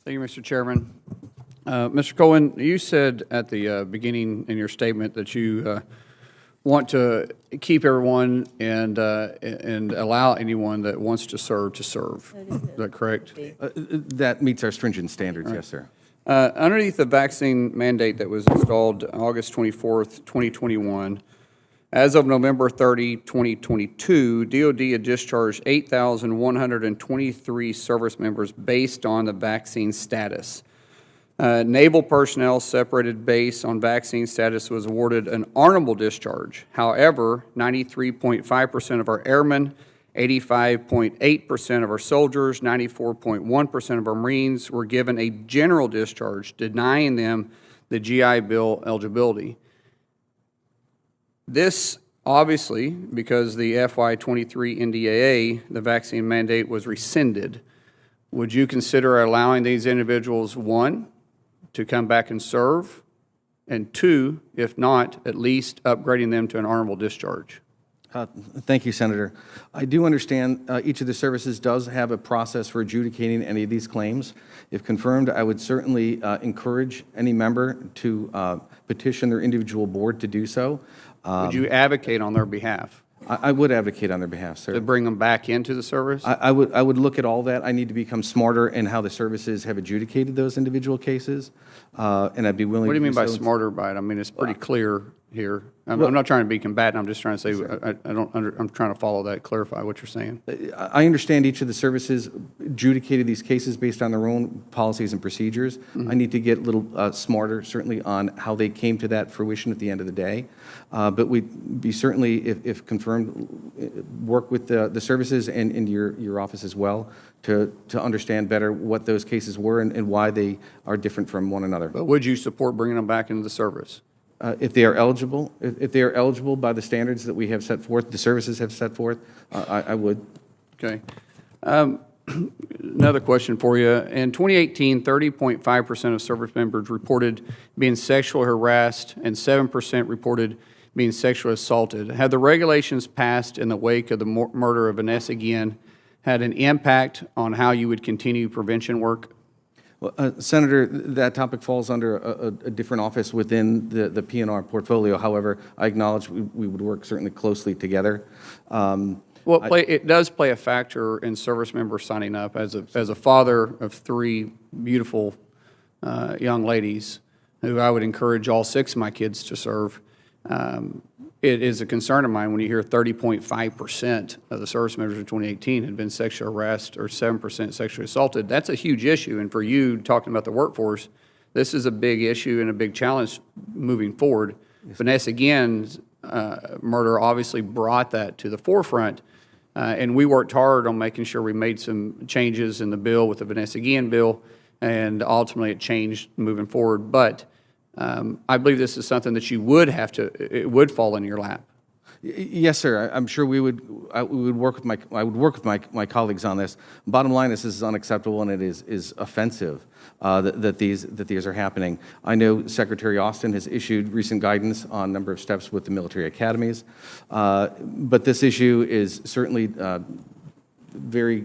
Thank you, Mr. Chairman. Mr. Cohen, you said at the beginning in your statement that you want to keep everyone and allow anyone that wants to serve to serve. Is that correct? That meets our stringent standards, yes, sir. Underneath the vaccine mandate that was installed August 24th, 2021, as of November 30, 2022, DOD had discharged 8,123 service members based on the vaccine status. Naval personnel separated based on vaccine status was awarded an honorable discharge. However, 93.5% of our airmen, 85.8% of our soldiers, 94.1% of our Marines were given a general discharge, denying them the GI Bill eligibility. This, obviously, because the FY23 NDAA, the vaccine mandate, was rescinded. Would you consider allowing these individuals, one, to come back and serve, and two, if not, at least upgrading them to an honorable discharge? Thank you, Senator. I do understand each of the services does have a process for adjudicating any of these claims. If confirmed, I would certainly encourage any member to petition their individual board to do so. Would you advocate on their behalf? I would advocate on their behalf, sir. To bring them back into the service? I would look at all that. I need to become smarter in how the services have adjudicated those individual cases, and I'd be willing to do so. What do you mean by smarter by it? I mean, it's pretty clear here. I'm not trying to be combatant. I'm just trying to say, I'm trying to follow that, clarify what you're saying. I understand each of the services adjudicated these cases based on their own policies and procedures. I need to get a little smarter, certainly, on how they came to that fruition at the end of the day. But we'd be certainly, if confirmed, work with the services and your office as well to understand better what those cases were and why they are different from one another. But would you support bringing them back into the service? If they are eligible, if they are eligible by the standards that we have set forth, the services have set forth, I would. Okay. Another question for you. In 2018, 30.5% of service members reported being sexually harassed and 7% reported being sexually assaulted. Have the regulations passed in the wake of the murder of Vanessa Guillen had an impact on how you would continue prevention work? Well, Senator, that topic falls under a different office within the PNR portfolio. However, I acknowledge we would work certainly closely together. Well, it does play a factor in service members signing up. As a father of three beautiful young ladies, who I would encourage all 6 of my kids to serve, it is a concern of mine when you hear 30.5% of the service members in 2018 had been sexually harassed or 7% sexually assaulted. That's a huge issue. And for you, talking about the workforce, this is a big issue and a big challenge moving forward. Yes. Vanessa Guillen's murder obviously brought that to the forefront. And we worked hard on making sure we made some changes in the bill with the Vanessa Guillen bill, and ultimately it changed moving forward. But I believe this is something that you would have to, it would fall in your lap. Yes, sir. I'm sure we would work with my colleagues on this. Bottom line, this is unacceptable and it is offensive that these are happening. I know Secretary Austin has issued recent guidance on a number of steps with the military academies, but this issue is certainly very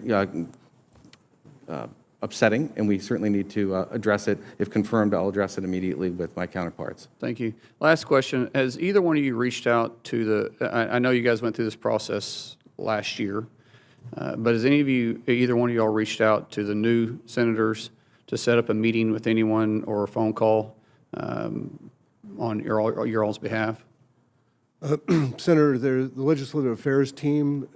upsetting, and we certainly need to address it. If confirmed, I'll address it immediately with my counterparts. Thank you. Last question. Has either one of you reached out to the, I know you guys went through this process last year, but has either one of you all reached out to the new senators to set up a meeting with anyone or a phone call on your all's behalf? Senator, the Legislative Affairs team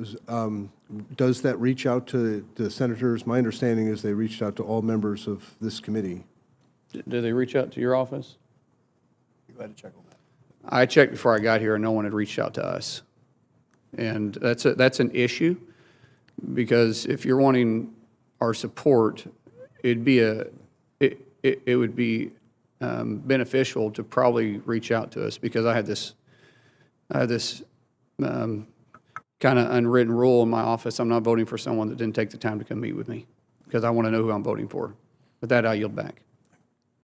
does that reach out to the senators? My understanding is they reached out to all members of this committee. Did they reach out to your office? You go ahead and check on that. I checked before I got here, and no one had reached out to us. And that's an issue, because if you're wanting our support, it would be beneficial to probably reach out to us, because I had this kind of unwritten rule in my office. I'm not voting for someone that didn't take the time to come meet with me, because I want to know who I'm voting for. With that, I yield back.